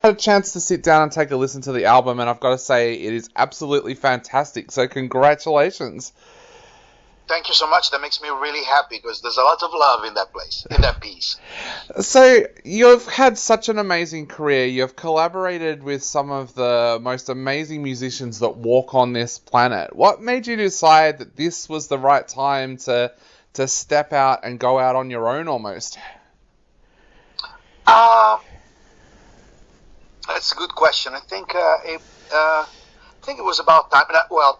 had a chance to sit down and take a listen to the album, and I've got to say it is absolutely fantastic. So congratulations. Thank you so much. That makes me really happy because there's a lot of love in that place, in that piece. So you've had such an amazing career. You've collaborated with some of the most amazing musicians that walk on this planet. What made you decide that this was the right time to step out and go out on your own almost? Uh, that's a good question. I think it was about time. Well,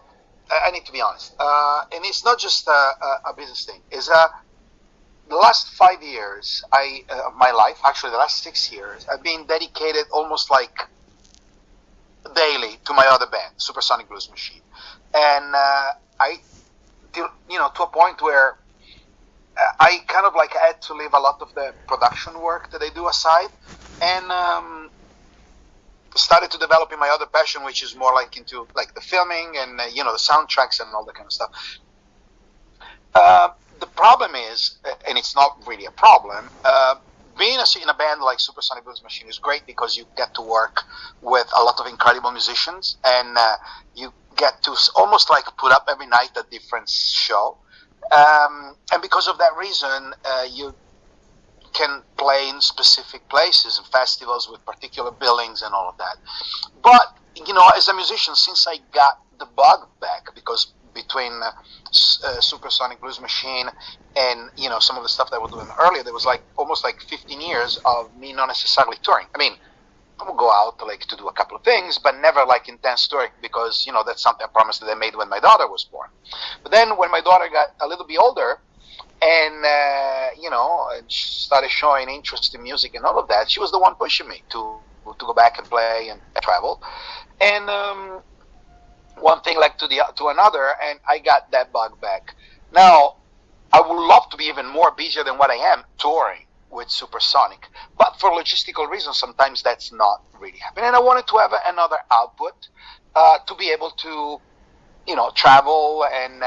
I need to be honest, and it's not just a business thing. Is the last 5 years of my life, actually the last 6 years, I've been dedicated almost like daily to my other band, Supersonic Blues Machine, and to a point where I kind of like had to leave a lot of the production work that I do aside, and started to develop in my other passion, which is more like into like the filming and the soundtracks and all that kind of stuff. The problem is, and it's not really a problem, being in a band like Supersonic Blues Machine is great because you get to work with a lot of incredible musicians, and you get to almost like put up every night a different show. And because of that reason, you can play in specific places and festivals with particular billings and all of that. But, as a musician, since I got the bug back, because between Supersonic Blues Machine and, some of the stuff that I was doing earlier, there was like almost like 15 years of me not necessarily touring. I mean, I would go out like to do a couple of things, but never like intense touring because, that's something I promised that I made when my daughter was born. But then when my daughter got a little bit older, and she started showing interest in music and all of that, she was the one pushing me to go back and play and travel. And one thing led to another, and I got that bug back. Now I would love to be even more busier than what I am touring with Supersonic, but for logistical reasons, sometimes that's not really happening. And I wanted to have another output to be able to travel and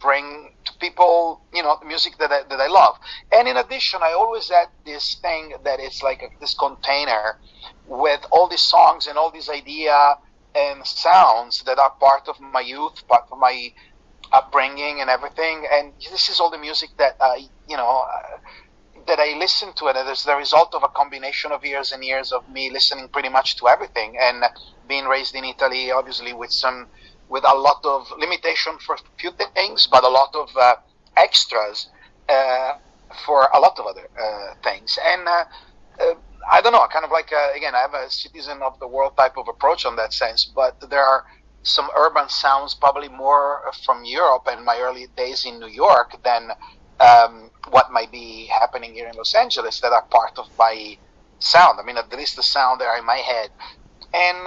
bring to people, the music that I love. And in addition, I always had this thing that it's like this container with all these songs and all these idea and sounds that are part of my youth, part of my upbringing and everything. And this is all the music that that I listen to, and it is the result of a combination of years and years of me listening pretty much to everything, and being raised in Italy, obviously with a lot of limitation for a few things, but a lot of extras for a lot of other things. And I don't know, kind of like, again, I have a citizen of the world type of approach on that sense, but there are some urban sounds, probably more from Europe and my early days in New York than what might be happening here in Los Angeles that are part of my sound. I mean, at least the sound there in my head. And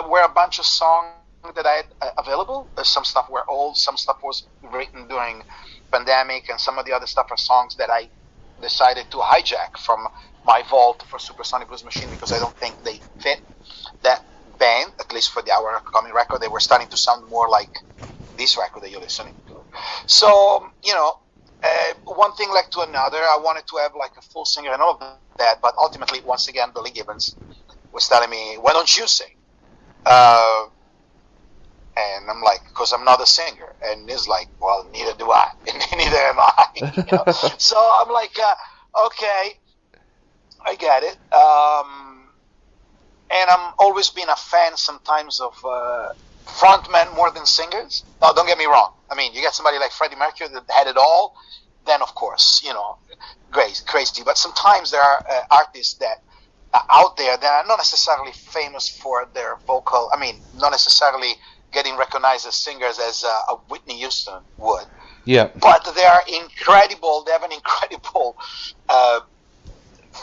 were a bunch of songs that I had available. Some stuff were old, some stuff was written during pandemic, and some of the other stuff are songs that I decided to hijack from my vault for Supersonic Blues Machine because I don't think they fit that band, at least for our upcoming record. They were starting to sound more like this record that you're listening to. So, one thing led to another. I wanted to have like a full singer and all of that, but ultimately, once again, Billy Gibbons was telling me, why don't you sing? And I'm like, because I'm not a singer. And he's like, well, neither do I. Neither am I. So I'm like, okay, I get it. And I'm always been a fan sometimes of frontmen more than singers. Now, don't get me wrong. I mean, you get somebody like Freddie Mercury that had it all, then of course, crazy. But sometimes there are artists that out there that are not necessarily famous for their vocal. I mean, not necessarily getting recognized as singers as a Whitney Houston would. Yeah. But they are incredible. They have an incredible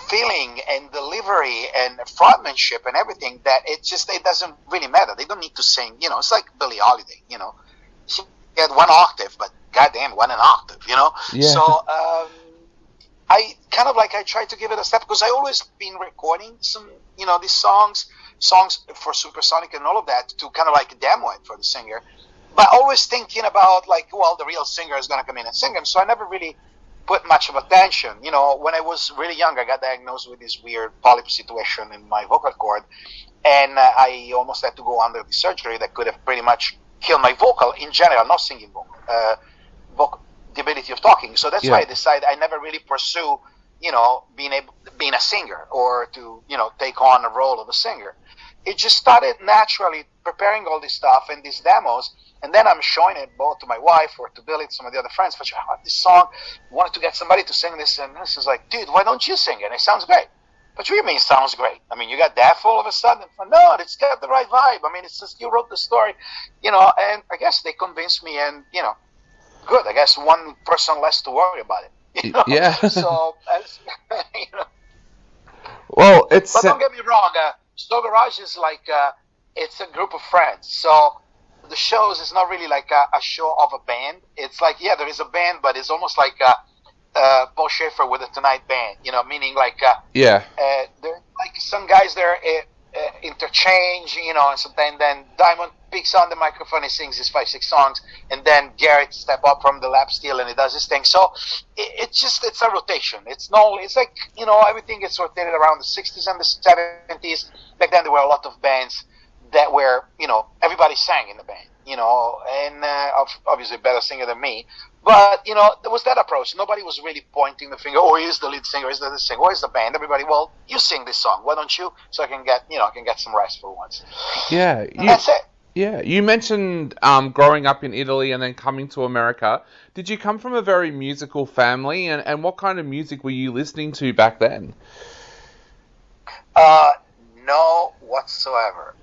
feeling and delivery and frontmanship and everything that it doesn't really matter. They don't need to sing. It's like Billie Holiday. She had one octave, but goddamn, one an octave. Yeah. So. I kind of like I try to give it a step because I always been recording some these songs for Supersonic and all of that to kind of like demo it for the singer, but always thinking about like, well, the real singer is going to come in and sing them. So I never really put much of attention. When I was really young, I got diagnosed with this weird polyp situation in my vocal cord, and I almost had to go under the surgery that could have pretty much killed my vocal in general, not singing vocal, the ability of talking. So that's why I decided I never really pursue, being a singer or to, take on a role of a singer. It just started naturally preparing all this stuff and these demos. And then I'm showing it both to my wife or to Billy, some of the other friends. But this song, wanted to get somebody to sing this. And this is like, dude, why don't you sing it? And it sounds great. But what do you mean sounds great? I mean, you got deaf all of a sudden? No, it's got the right vibe. I mean, it's just you wrote the story, and I guess they convinced me and, good. I guess one person less to worry about it. Yeah. So, Well, But don't get me wrong. Soul Garage is like, it's a group of friends. So the shows is not really like a show of a band. It's like, yeah, there is a band, but it's almost like Paul Schaefer with a Tonight Band, meaning like, there like some guys there interchange, and sometimes then Diamond picks on the microphone, he sings his 5-6 songs, and then Garrett step up from the lap steel and he does his thing. So it's a rotation. It's like, everything gets rotated around the 60s and the 70s. Back then there were a lot of bands that were, everybody sang in the band, and obviously better singer than me. But, there was that approach. Nobody was really pointing the finger, oh, here's the lead singer, here's the singer, where's the band? Everybody, well, you sing this song, why don't you? So I can get some rest for once. Yeah. That's it. Yeah, you mentioned growing up in Italy and then coming to America. Did you come from a very musical family, and what kind of music were you listening to back then? No whatsoever.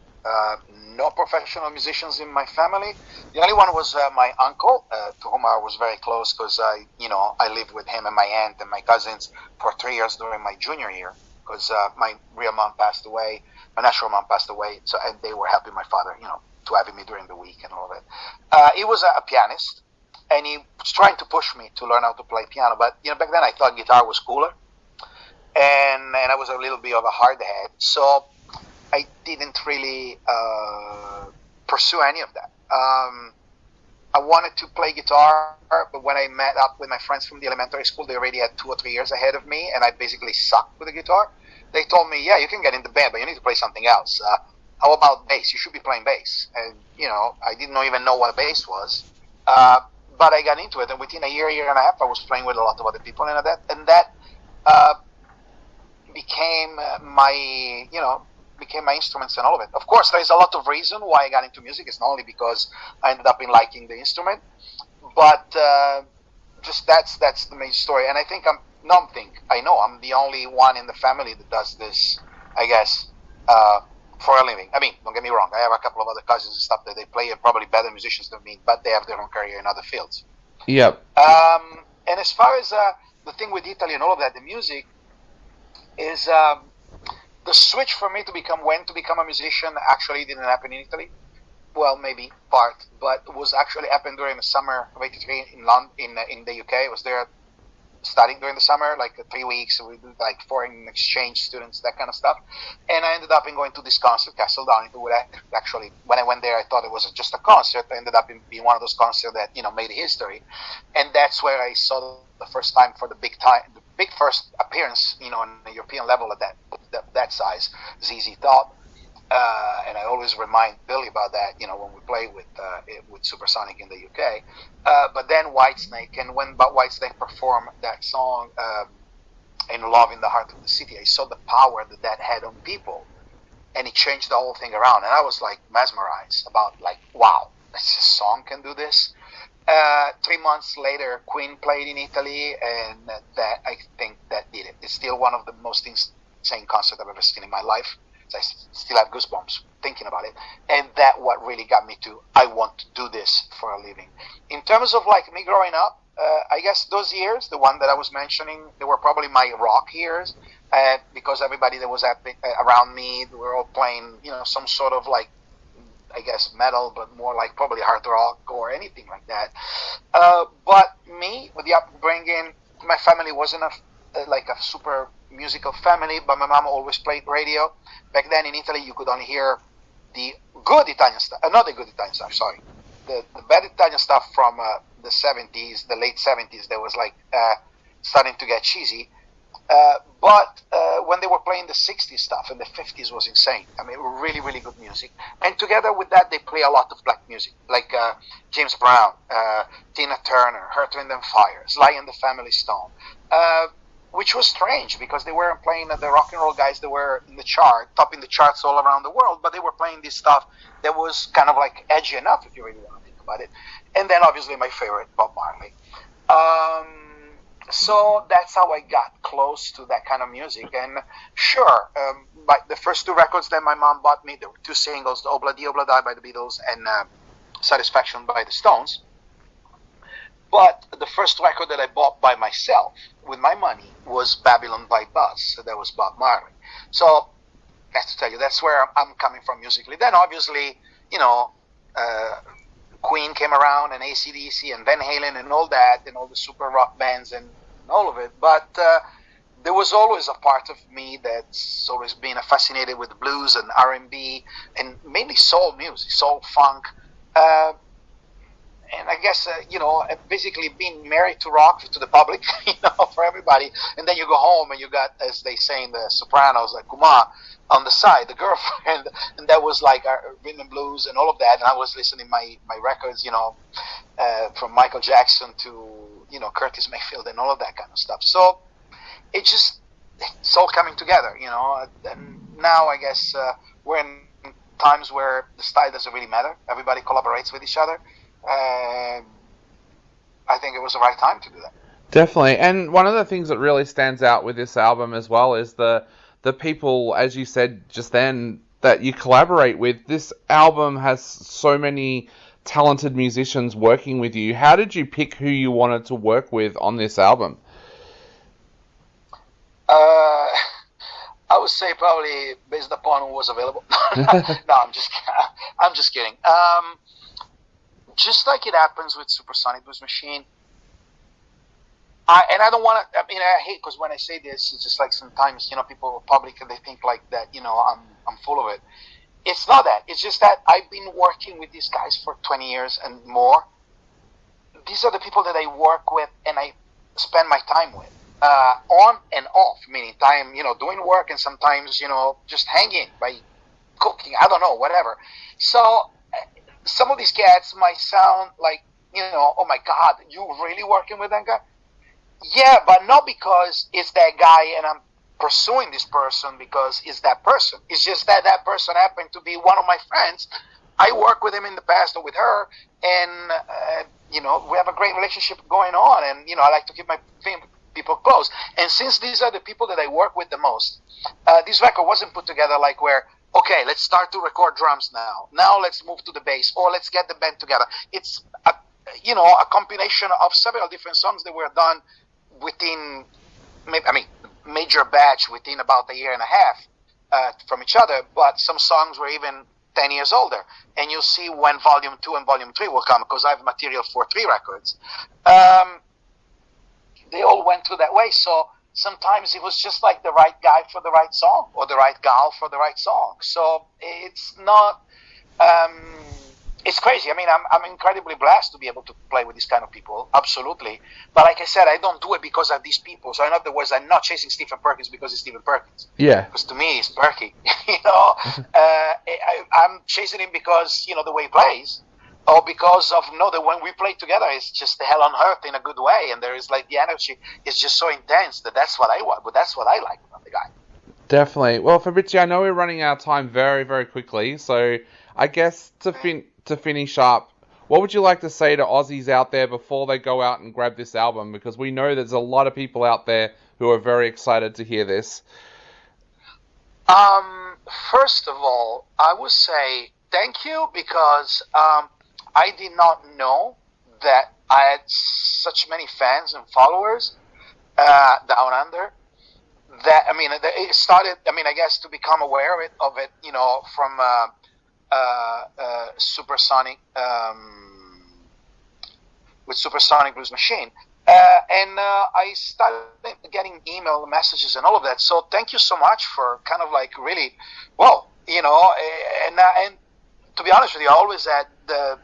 No professional musicians in my family. The only one was my uncle, to whom I was very close because I lived with him and my aunt and my cousins for 3 years during my junior year because my real mom passed away, my natural mom passed away, so and they were helping my father, to having me during the week and all of it. He was a pianist, and he was trying to push me to learn how to play piano. But back then I thought guitar was cooler, and I was a little bit of a hard head, so I didn't really pursue any of that. I wanted to play guitar, but when I met up with my friends from the elementary school, they already had 2 or 3 years ahead of me, and I basically sucked with the guitar. They told me, yeah, you can get in the band, but you need to play something else. How about bass? You should be playing bass. And, I didn't even know what a bass was. But I got into it, and within a year and a half, I was playing with a lot of other people, and that became my instruments and all of it. Of course, there's a lot of reason why I got into music. It's not only because I ended up in liking the instrument, but just that's the main story. And I know I'm the only one in the family that does this, I guess, for a living. I mean, don't get me wrong. I have a couple of other cousins and stuff that they play, and probably better musicians than me, but they have their own career in other fields. Yep. And as far as the thing with Italy and all of that, the music is the switch for me to become a musician actually didn't happen in Italy. Well, maybe part, but it was actually happened during the summer of '83 in London, in the UK. I was there studying during the summer, like 3 weeks. We did like foreign exchange students, that kind of stuff. And I ended up in going to this concert, Castle Down in Utrecht. Actually, when I went there, I thought it was just a concert. I ended up being one of those concerts that made history. And that's where I saw the first time for the big first appearance, on a European level at that size, ZZ Top. And I always remind Billy about that, when we play with Supersonic in the UK. But then Whitesnake, and when Whitesnake performed that song, in Love in the Heart of the City, I saw the power that had on people, and it changed the whole thing around. And I was like mesmerized about like, wow, this song can do this. 3 months later, Queen played in Italy, and that I think that did it. It's still one of the most insane concerts I've ever seen in my life. I still have goosebumps thinking about it, and that what really got me to I want to do this for a living. In terms of like me growing up, I guess those years, the one that I was mentioning, they were probably my rock years, because everybody that was around me, they were all playing, some sort of like, I guess metal, but more like probably hard rock or anything like that. But me, with the upbringing, my family wasn't like a super musical family, but my mom always played radio. Back then in Italy, you could only hear the good Italian stuff, not the good Italian stuff, sorry. The bad Italian stuff from the 70s, the late 70s, there was like starting to get cheesy. But when they were playing the 60s stuff and the 50s was insane. I mean, really, really good music. And together with that, they play a lot of black music, like James Brown, Tina Turner, Earth, Wind and Fire, Sly and the Family Stone, which was strange because they weren't playing the rock and roll guys that were in the chart, topping the charts all around the world, but they were playing this stuff that was kind of like edgy enough, if you really want to think about it. And then obviously my favorite, Bob Marley. So that's how I got close to that kind of music. And sure, like the first two records that my mom bought me, there were two singles, the Obla Di Obla Die by the Beatles and Satisfaction by the Stones. But the first record that I bought by myself with my money was Babylon by Buzz. So that was Bob Marley. So I have to tell you, that's where I'm coming from musically. Then obviously, you know, Queen came around and AC/DC and Van Halen and all that and all the super rock bands and all of it. But there was always a part of me that's always been fascinated with blues and R&B and mainly soul music, soul funk. And I guess, you know, basically being married to rock, to the public, you know, for everybody. And then you go home and you got, as they say in the Sopranos, like Kuma on the side, the girlfriend. And that was like rhythm and blues and all of that. And I was listening my records, you know, from Michael Jackson to, you know, Curtis Mayfield and all of that kind of stuff. So it's all coming together, you know. And now I guess we're in times where the style doesn't really matter. Everybody collaborates with each other. I think it was the right time to do that. Definitely. And one of the things that really stands out with this album as well is the people, as you said just then, that you collaborate with. This album has so many talented musicians working with you. How did you pick who you wanted to work with on this album? I would say probably based upon who was available. No, I'm just kidding. Just like it happens with Supersonic Blues Machine, and I don't want to. I mean, I hate because when I say this, it's just like sometimes, you know, people are public and they think like that. You know, I'm full of it. It's not that. It's just that I've been working with these guys for 20 years and more. These are the people that I work with and I spend my time with, on and off. Meaning time, you know, doing work and sometimes, you know, just hanging by cooking. I don't know, whatever. So. Some of these cats might sound like, you know, oh my God, you really working with that guy? Yeah, but not because it's that guy and I'm pursuing this person because it's that person. It's just that that person happened to be one of my friends. I worked with him in the past or with her, and, you know, we have a great relationship going on, and, you know, I like to keep my people close. And since these are the people that I work with the most, this record wasn't put together like where, okay, let's start to record drums now. Now let's move to the bass, or let's get the band together. It's a combination of several different songs that were done within, major batch within about a year and a half from each other. But some songs were even 10 years older, and you'll see when Volume 2 and Volume 3 will come because I have material for 3 records. They all went through that way, so. Sometimes it was just like the right guy for the right song or the right gal for the right song. So it's not, it's crazy. I mean, I'm incredibly blessed to be able to play with these kind of people. Absolutely. But like I said, I don't do it because of these people. So in other words, I'm not chasing Stephen Perkins because it's Stephen Perkins. Yeah. Because to me, it's Perky. You know, I'm chasing him because, you know, the way he plays. Or because of that when we play together, it's just the hell on earth in a good way, and there is like the energy is just so intense that's what I want. But that's what I like about the guy. Definitely. Well, Fabrizio, I know we're running out of time very, very quickly, so I guess to finish up, what would you like to say to Aussies out there before they go out and grab this album? Because we know there's a lot of people out there who are very excited to hear this. First of all, I would say thank you because. I did not know that I had such many fans and followers down under. That it started. I guess to become aware of it, you know, from Supersonic with Supersonic Blues Machine, and I started getting email messages and all of that. So thank you so much for kind of like really, well, you know, and to be honest with you, I always had the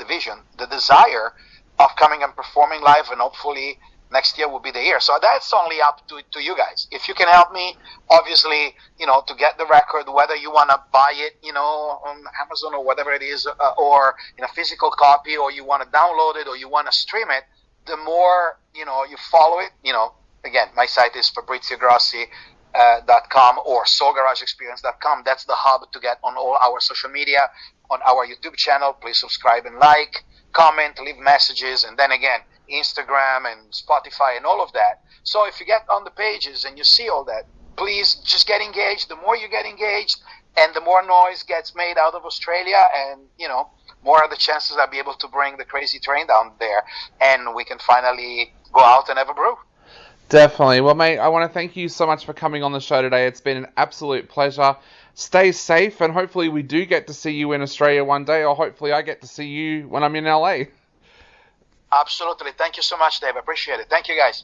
vision, the desire of coming and performing live and hopefully next year will be the year. So that's only up to you guys. If you can help me, obviously, to get the record, whether you want to buy it, on Amazon or whatever it is, or in a physical copy, or you want to download it, or you want to stream it, the more, you follow it, again, my site is FabrizioGrossi.com or SoulGarageExperience.com. That's the hub to get on all our social media, on our YouTube channel. Please subscribe and like, comment, leave messages, and then again, Instagram and Spotify and all of that. So if you get on the pages and you see all that, please just get engaged. The more you get engaged and the more noise gets made out of Australia, and more are the chances I'll be able to bring the crazy train down there and we can finally go out and have a brew. Definitely. Well, mate, I want to thank you so much for coming on the show today. It's been an absolute pleasure. Stay safe, and hopefully we do get to see you in Australia one day, or hopefully I get to see you when I'm in LA. Absolutely. Thank you so much, Dave. I appreciate it. Thank you, guys.